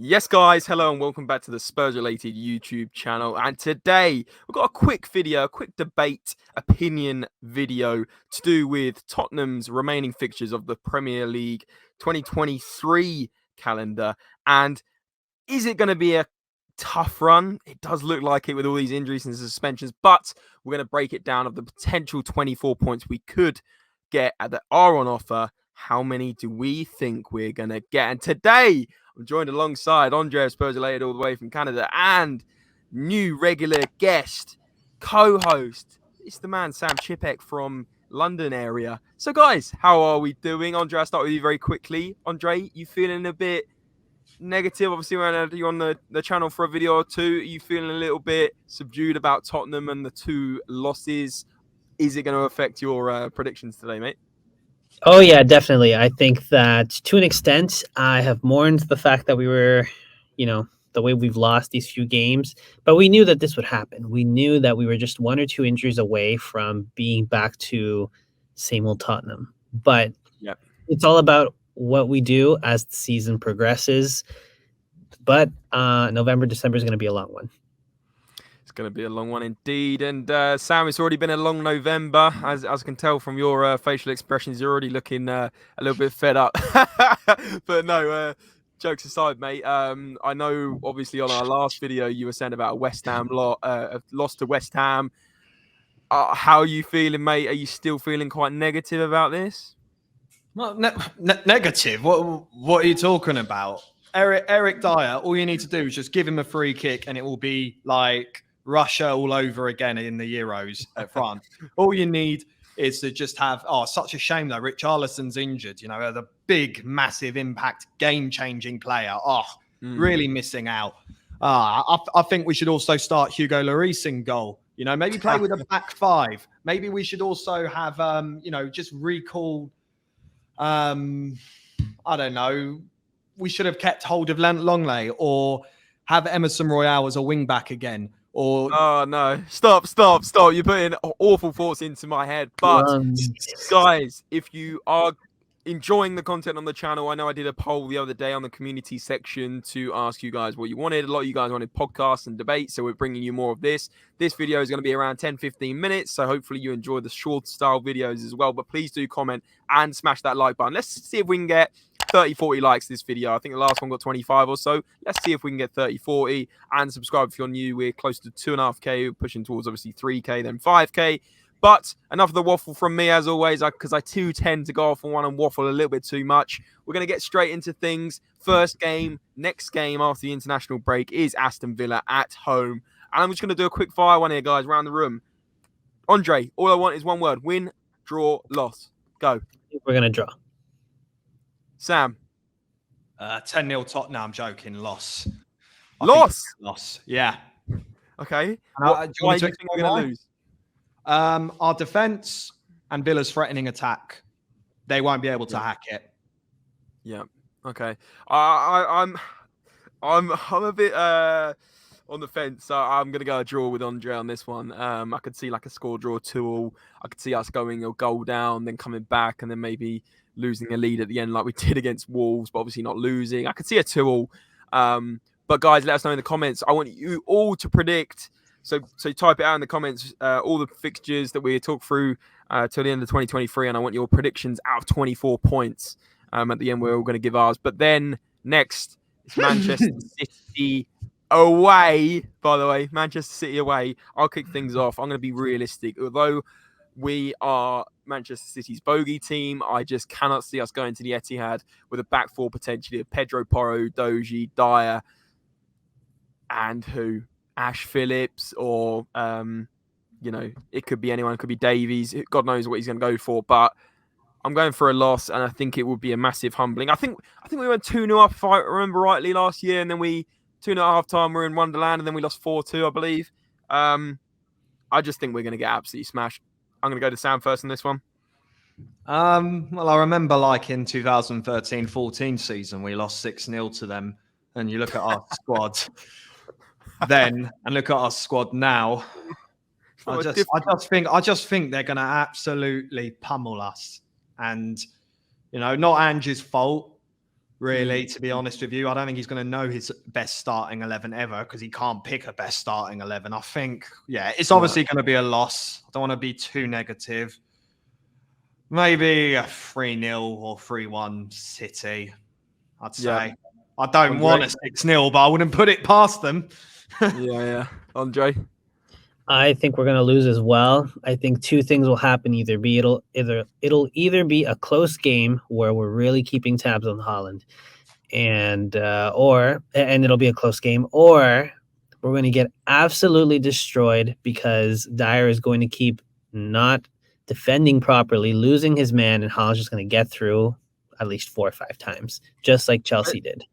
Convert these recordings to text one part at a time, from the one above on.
Yes, guys, hello and welcome back to the Spurs-related YouTube channel. And today we've got a quick video, a quick debate opinion video to do with Tottenham's remaining fixtures of the Premier League 2023 calendar. And is it going to be a tough run? It does look like it with all these injuries and suspensions, but we're going to break it down of the potential 24 points we could get that are on offer. How many do we think we're going to get? And today, I'm joined alongside Andre Spurs-related all the way from Canada and new regular guest, co-host. It's the man, Sam Chipek from London area. So, guys, how are we doing? Andre, I'll start with you very quickly. Andre, you feeling a bit negative? Obviously, when you're on the channel for a video or two, are you feeling a little bit subdued about Tottenham and the two losses? Is it going to affect your predictions today, mate? Oh, yeah, definitely. I think that to an extent, I have mourned the fact that we were, the way we've lost these few games, but we knew that this would happen. We knew that we were just one or two injuries away from being back to same old Tottenham. But Yep. It's all about what we do as the season progresses. But November, December is going to be a long one. It's going to be a long one indeed. And Sam, it's already been a long November. As I can tell from your facial expressions, you're already looking a little bit fed up. But no, jokes aside, mate. I know, obviously, on our last video, you were saying about a West Ham loss to West Ham. How are you feeling, mate? Are you still feeling quite negative about this? Well, negative? What are you talking about? Eric Dyer, all you need to do is just give him a free kick and it will be like Russia all over again in the Euros at France. All you need is to just have, such a shame though, Richarlison's injured, the big, massive impact, game-changing player. Really missing out. I think we should also start Hugo Lloris in goal. Maybe play with a back five. Maybe we should also have, just recall, I don't know, we should have kept hold of Longley or have Emerson Royale as a wing back again. Oh no! Stop! You're putting awful thoughts into my head. But guys, if you are enjoying the content on the channel, I know I did a poll the other day on the community section to ask you guys what you wanted. A lot of you guys wanted podcasts and debates, so we're bringing you more of this. This video is going to be around 10-15 minutes, so hopefully you enjoy the short style videos as well. But please do comment and smash that like button. Let's see if we can get 30-40 likes this video. I think the last one got 25 or so. Let's see if we can get 30-40, and subscribe if you're new. We're close to 2.5k, pushing towards obviously 3k, then 5k. But enough of the waffle from me, as always, because I too tend to go off on one and waffle a little bit too much. We're going to get straight into things. First game, next game after the international break is Aston Villa at home. And I'm just going to do a quick fire one here, guys, around the room. Andre, all I want is one word: win, draw, loss. Go. We're going to draw. Sam. 10-0 Tottenham. I'm joking. Loss. Loss? Yeah. Okay. Why do you think we're going to lose? Our defense and Villa's threatening attack, they won't be able to hack it. Yeah. Okay. I'm a bit on the fence. So I'm gonna go a draw with Andre on this one. I could see like a score draw 2-2. I could see us going a goal down, then coming back, and then maybe losing a lead at the end like we did against Wolves, but obviously not losing. I could see a 2-2. But guys, let us know in the comments. I want you all to predict. So type it out in the comments, all the fixtures that we talk through till the end of 2023, and I want your predictions out of 24 points. At the end, we're all going to give ours. But then next, it's Manchester City away. By the way, Manchester City away. I'll kick things off. I'm going to be realistic. Although we are Manchester City's bogey team, I just cannot see us going to the Etihad with a back four potentially of Pedro Porro, Doji, Dyer, and who? Ash Phillips, or it could be anyone. It could be Davies. God knows what he's going to go for. But I'm going for a loss, and I think it would be a massive humbling. I think we went 2-0 up, if I remember rightly, last year, and then we 2-0 at half time. We're in Wonderland, and then we lost 4-2, I believe. I just think we're going to get absolutely smashed. I'm going to go to Sam first in this one. Well, I remember like in 2013-14 season, we lost 6-0 to them, and you look at our squad then and look at our squad now. I just think they're going to absolutely pummel us, and not Angie's fault. really, to be honest with you. I don't think he's going to know his best starting 11 ever because he can't pick a best starting 11. I think, it's obviously going to be a loss. I don't want to be too negative. Maybe a 3-0 or 3-1 City, I'd say. Yeah. I don't want a 6-0, but I wouldn't put it past them. Yeah. Andre? I think we're going to lose as well. I think two things will happen. It'll either be a close game where we're really keeping tabs on Holland, and it'll be a close game, or we're going to get absolutely destroyed because Dyer is going to keep not defending properly, losing his man, and Holland's just going to get through at least 4 or 5 times, just like Chelsea did.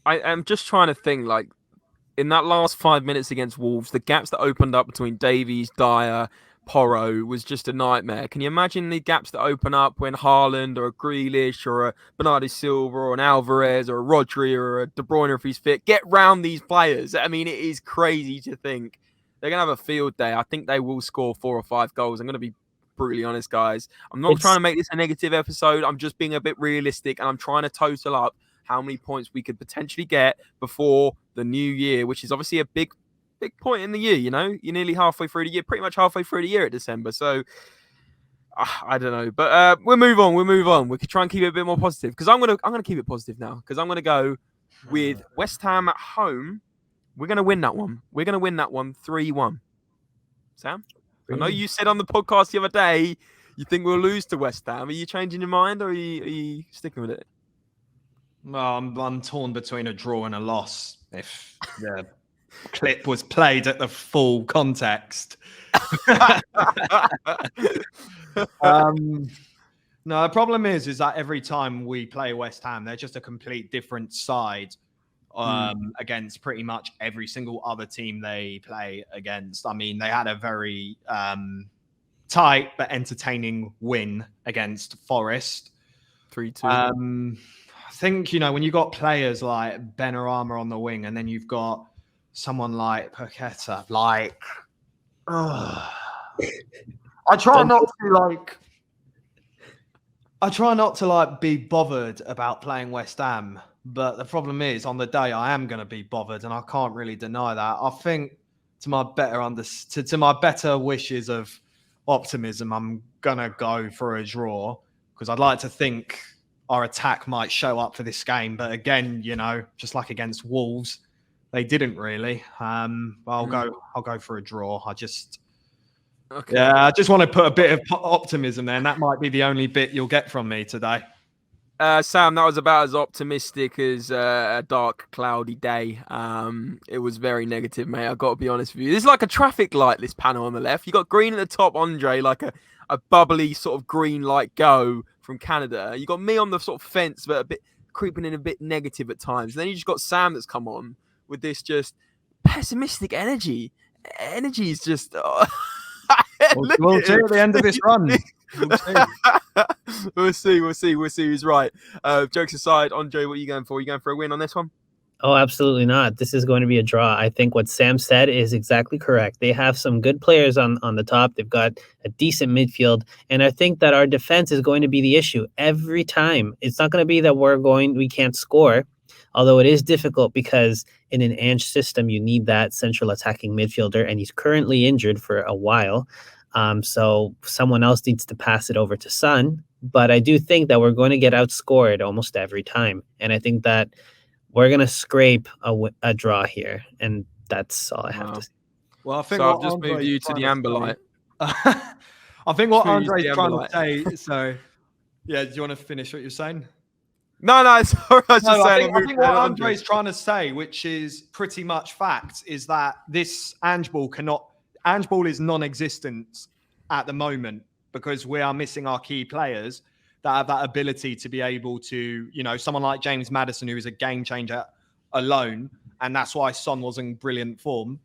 I am just trying to think, like, in that last 5 minutes against Wolves, the gaps that opened up between Davies, Dyer, Porro was just a nightmare. Can you imagine the gaps that open up when Haaland or a Grealish or a Bernardo Silva or an Alvarez or a Rodri or a De Bruyne, if he's fit, get round these players? I mean, it is crazy to think. They're going to have a field day. I think they will score 4 or 5 goals. I'm going to be brutally honest, guys. I'm not trying to make this a negative episode. I'm just being a bit realistic, and I'm trying to total up how many points we could potentially get before the new year, which is obviously a big point in the year. You know, you're nearly halfway through the year, pretty much halfway through the year at December. So I don't know, but we'll move on. We could try and keep it a bit more positive because I'm gonna keep it positive now because I'm gonna go with West Ham at home. We're gonna win that one. We're gonna win that one 3-1. Sam, I know you said on the podcast the other day you think we'll lose to West Ham. Are you changing your mind or are you sticking with it? Well, I'm torn between a draw and a loss. If the clip was played at the full context. No, the problem is that every time we play West Ham, they're just a complete different side against pretty much every single other team they play against. I mean, they had a very tight but entertaining win against Forest. 3-2. I think, when you got players like Benrahma on the wing and then you've got someone like Paqueta, I try not to be bothered about playing West Ham, but the problem is on the day I am going to be bothered and I can't really deny that. I think to my better wishes of optimism, I'm going to go for a draw because I'd like to think our attack might show up for this game. But again, just like against Wolves, they didn't really. I'll go for a draw. I just want to put a bit of optimism there, and that might be the only bit you'll get from me today. Sam, that was about as optimistic as a dark, cloudy day. It was very negative, mate. I've got to be honest with you. This is like a traffic light, this panel on the left. You got green at the top, Andre, like a bubbly sort of green light go from Canada. You got me on the sort of fence, but a bit creeping in a bit negative at times. And then you just got Sam that's come on with this just pessimistic energy. Energy is just... We'll see at the end of this run. We'll see who's right. Jokes aside, Andre, what are you going for? Are you going for a win on this one? Oh, absolutely not. This is going to be a draw. I think what Sam said is exactly correct. They have some good players on the top. They've got a decent midfield. And I think that our defense is going to be the issue every time. It's not going to be that we can't score, although it is difficult because in an Ange system, you need that central attacking midfielder, and he's currently injured for a while. So someone else needs to pass it over to Son. But I do think that we're going to get outscored almost every time. And I think that we're going to scrape a draw here. And that's all I have to say. Well, I think I've just moved you to the amber light. I think what Andre's trying to say, do you want to finish what you're saying? No, sorry. I think what Andre's trying to say, which is pretty much fact, is that this Ange ball is non-existent at the moment because we are missing our key players that have that ability to be able to, someone like James Maddison, who is a game changer alone. And that's why Son was in brilliant form.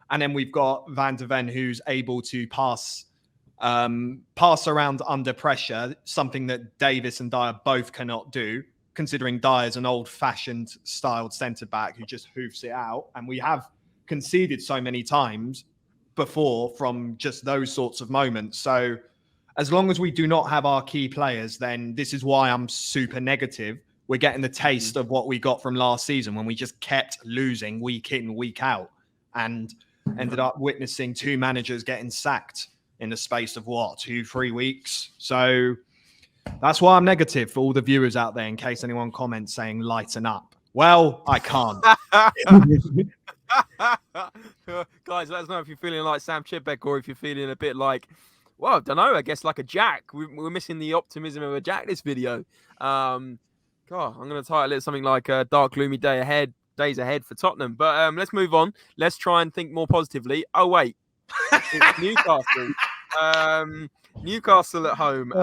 And then we've got Van de Ven, who's able to pass around under pressure, something that Davis and Dyer both cannot do, considering Dyer's an old-fashioned styled centre-back who just hoofs it out. And we have conceded so many times before from just those sorts of moments. So as long as we do not have our key players, then this is why I'm super negative, we're getting the taste of what we got from last season when we just kept losing week in, week out, and ended up witnessing 2 managers getting sacked in the space of 2-3 weeks. So that's why I'm negative for all the viewers out there, in case anyone comments saying lighten up. Well, I can't. Guys, let us know if you're feeling like Sam Chipek or if you're feeling a bit like, well, I don't know, I guess like a Jack. We're missing the optimism of a Jack this video. God, I'm going to title it something like Dark Gloomy Days Ahead for Tottenham. But let's move on. Let's try and think more positively. Oh, wait. It's Newcastle. Newcastle at home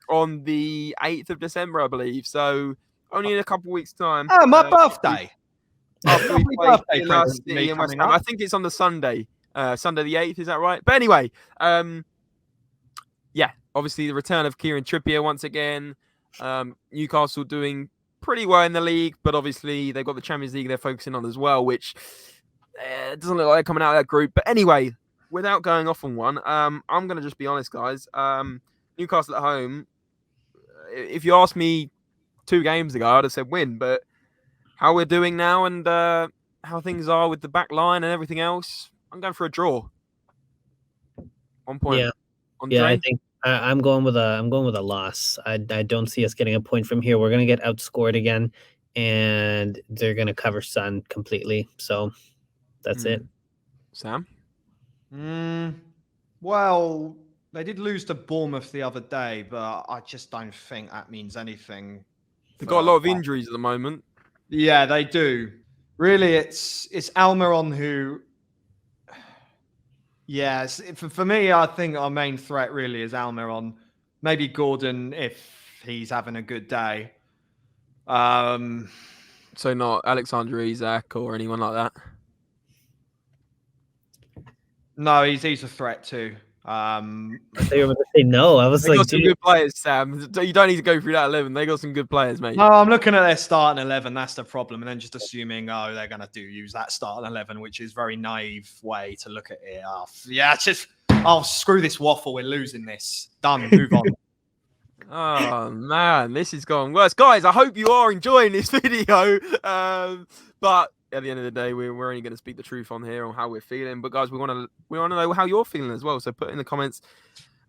on the 8th of December, I believe. So only in a couple of weeks' time. Oh, my birthday. After we play birthday Villa present for me City and West coming Ham. up. I think it's on the Sunday, Sunday the 8th. Is that right? But anyway, yeah, obviously the return of Kieran Trippier once again. Newcastle doing pretty well in the league, but obviously they've got the Champions League they're focusing on as well, which doesn't look like they're coming out of that group. But anyway, without going off on one, I'm going to just be honest, guys. Newcastle at home, if you asked me 2 games ago, I'd have said win, but how we're doing now and how things are with the back line and everything else, I'm going for a draw. 1 point. Yeah, On yeah. I Drain. think I'm going with a loss. I don't see us getting a point from here. We're going to get outscored again, and they're going to cover Sun completely. So that's it. Sam? Well, they did lose to Bournemouth the other day, but I just don't think that means anything. They've got a lot of injuries at the moment. Yeah, they do. Really, it's Almiron who. Yes, for me, I think our main threat really is Almiron. Maybe Gordon if he's having a good day. So not Alexander Isak or anyone like that? No, he's a threat too. I thought you were going to say no. I was They got some good players, Sam. You don't need to go through that 11. They got some good players, mate. No, I'm looking at their starting 11. That's the problem. And then just assuming, they're going to use that starting 11, which is a very naive way to look at it. Screw this waffle. We're losing this. Done. Move on. Oh, man. This is going worse. Guys, I hope you are enjoying this video. But at the end of the day, we're only going to speak the truth on here on how we're feeling. But guys, we want to know how you're feeling as well. So put in the comments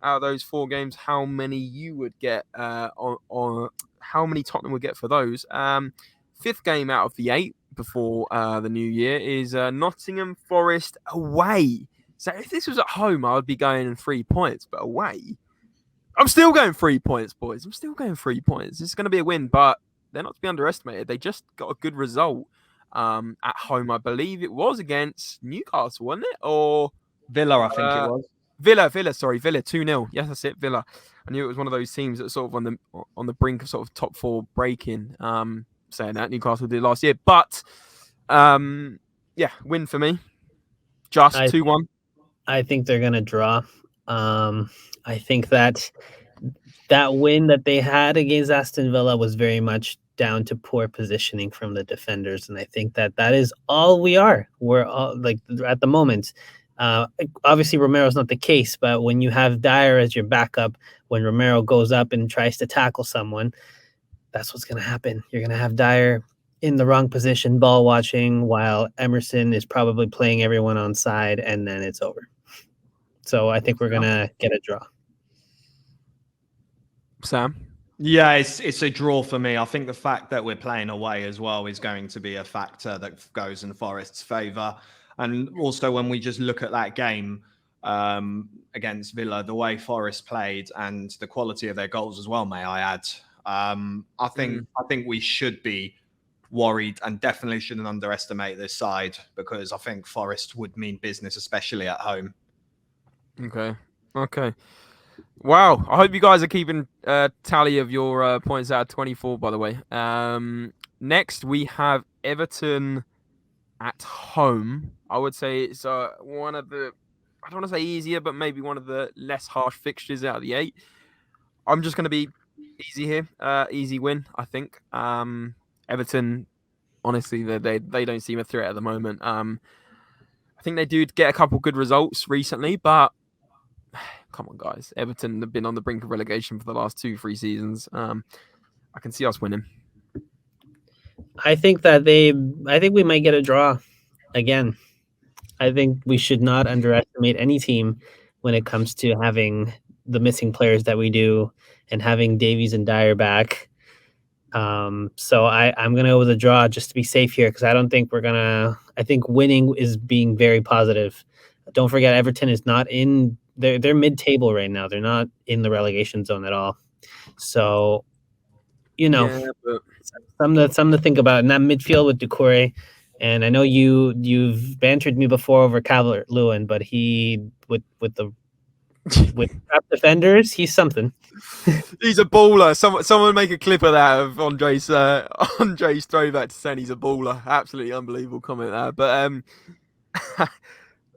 out of those 4 games, how many you would get on how many Tottenham would get for those. 5th game out of the 8 before the new year is Nottingham Forest away. So if this was at home, I would be going 3 points, but away, I'm still going 3 points, boys. I'm still going 3 points. This is going to be a win, but they're not to be underestimated. They just got a good result. At home, I believe it was against Newcastle, wasn't it? Or Villa, I think it was. Villa, 2-0. Yes, that's it, Villa. I knew it was one of those teams that sort of on the brink of sort of top 4 breaking. Saying that Newcastle did last year, but yeah, win for me. Just 2-1. I think they're gonna draw. I think that win that they had against Aston Villa was very much down to poor positioning from the defenders, and I think that is all we are. We're all like at the moment. Obviously, Romero's not the case, but when you have Dyer as your backup, when Romero goes up and tries to tackle someone, that's what's going to happen. You're going to have Dyer in the wrong position, ball watching, while Emerson is probably playing everyone on side, and then it's over. So I think we're going to get a draw. Sam? Yeah, it's a draw for me. I think the fact that we're playing away as well is going to be a factor that goes in Forest's favour. And also when we just look at that game against Villa, the way Forest played and the quality of their goals as well, may I add, I think we should be worried and definitely shouldn't underestimate this side, because I think Forest would mean business, especially at home. Okay. Wow. I hope you guys are keeping tally of your points out of 24, by the way. Next, we have Everton at home. I would say it's one of the, I don't want to say easier, but maybe one of the less harsh fixtures out of the 8. I'm just going to be easy here. Easy win, I think. Everton, honestly, they don't seem a threat at the moment. I think they do get a couple good results recently, but come on, guys. Everton have been on the brink of relegation for the last 2-3 seasons. I can see us winning. I think we might get a draw again. I think we should not underestimate any team when it comes to having the missing players that we do and having Davies and Dyer back. So I'm gonna go with a draw just to be safe here because I don't think we're gonna. I think winning is being very positive. Don't forget, Everton is not in. They're mid-table right now. They're not in the relegation zone at all. So, Yeah, but something to think about in that midfield with Doucouré. And I know you've bantered me before over Calvert-Lewin, but he with trap defenders, he's something. he's a baller. Someone make a clip of that of Andre's Andre's throwback to saying he's a baller. Absolutely unbelievable comment there. But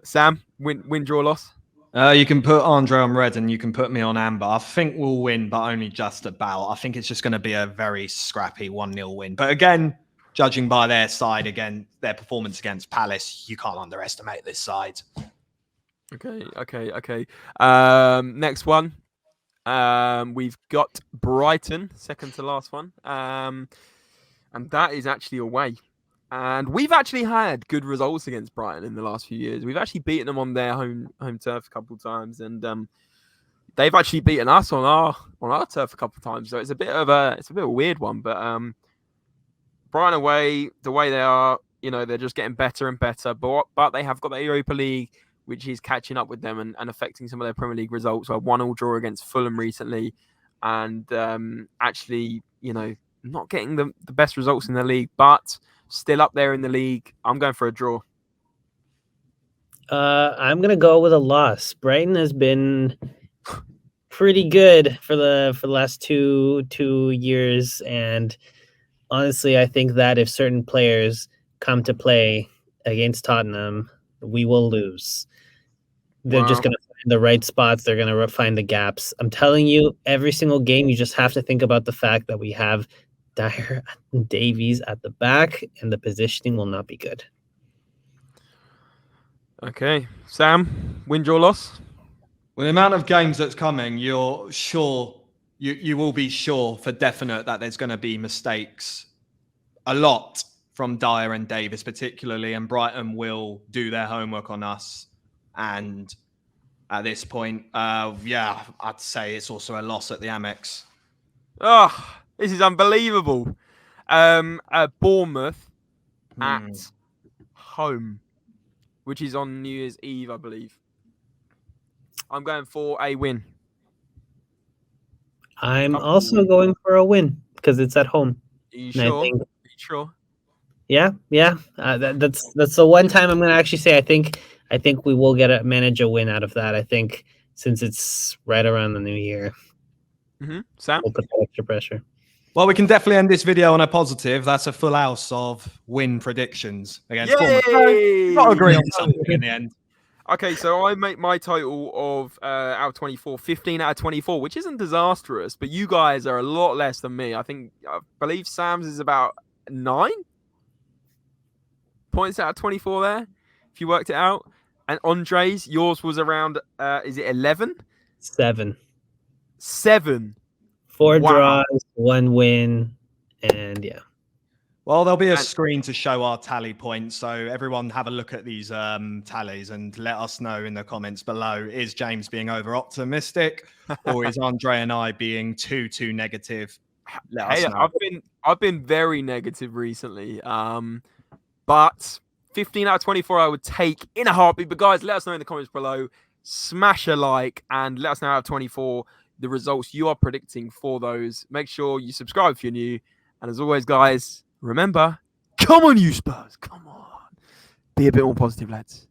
Sam, win, draw, loss. You can put Andre on red and you can put me on amber. I think we'll win, but only just about. I think it's just going to be a very scrappy 1-0 win. But again, judging by their side, again, their performance against Palace, you can't underestimate this side. Okay. Next one. We've got Brighton, second to last one. And that is actually away. And we've actually had good results against Brighton in the last few years. We've actually beaten them on their home turf a couple of times, and they've actually beaten us on our turf a couple of times. So it's a bit of a weird one. But Brighton away, the way they are, they're just getting better and better. But they have got the Europa League, which is catching up with them and affecting some of their Premier League results. So a 1-1 draw against Fulham recently, and actually, not getting the best results in the league, but still up there in the league. I'm going for a draw. I'm gonna go with a loss. Brighton has been pretty good for the last two years, and honestly, I think that if certain players come to play against Tottenham, we will lose. They're just gonna find the right spots. They're gonna find the gaps. I'm telling you, every single game, you just have to think about the fact that we have Dyer and Davies at the back, and the positioning will not be good. Okay, Sam, win, draw, loss. With the amount of games that's coming, you're sure you will be sure for definite that there's going to be mistakes, a lot from Dyer and Davies particularly, and Brighton will do their homework on us. And at this point, I'd say it's also a loss at the Amex. Oh, this is unbelievable. Bournemouth at home, which is on New Year's Eve, I believe. I'm going for a win. I'm also going for a win because it's at home. Are you sure? Are you sure? Yeah. That's the one time I'm going to actually say I think we will manage a win out of that. I think since it's right around the new year. Mm-hmm. Sam? We'll put the extra pressure. Well, we can definitely end this video on a positive. That's a full house of win predictions against Bournemouth. Not agree on something in the end. Okay, so I make my total of out of 24, 15 out of 24, which isn't disastrous, but you guys are a lot less than me. I believe Sam's is about 9 points out of 24 there, if you worked it out. And Andre's, yours was around, is it 11? 7. 7. 4 draws, 1 win, and yeah. Well, there'll be a screen to show our tally points, so everyone have a look at these tallies and let us know in the comments below. Is James being over optimistic, or is Andre and I being too negative? Let us know. I've been very negative recently, but 15 out of 24 I would take in a heartbeat. But guys, let us know in the comments below. Smash a like and let us know out of 24 the results you are predicting for those. Make sure you subscribe if you're new. And as always, guys, remember, come on, you Spurs. Come on. Be a bit more positive, lads.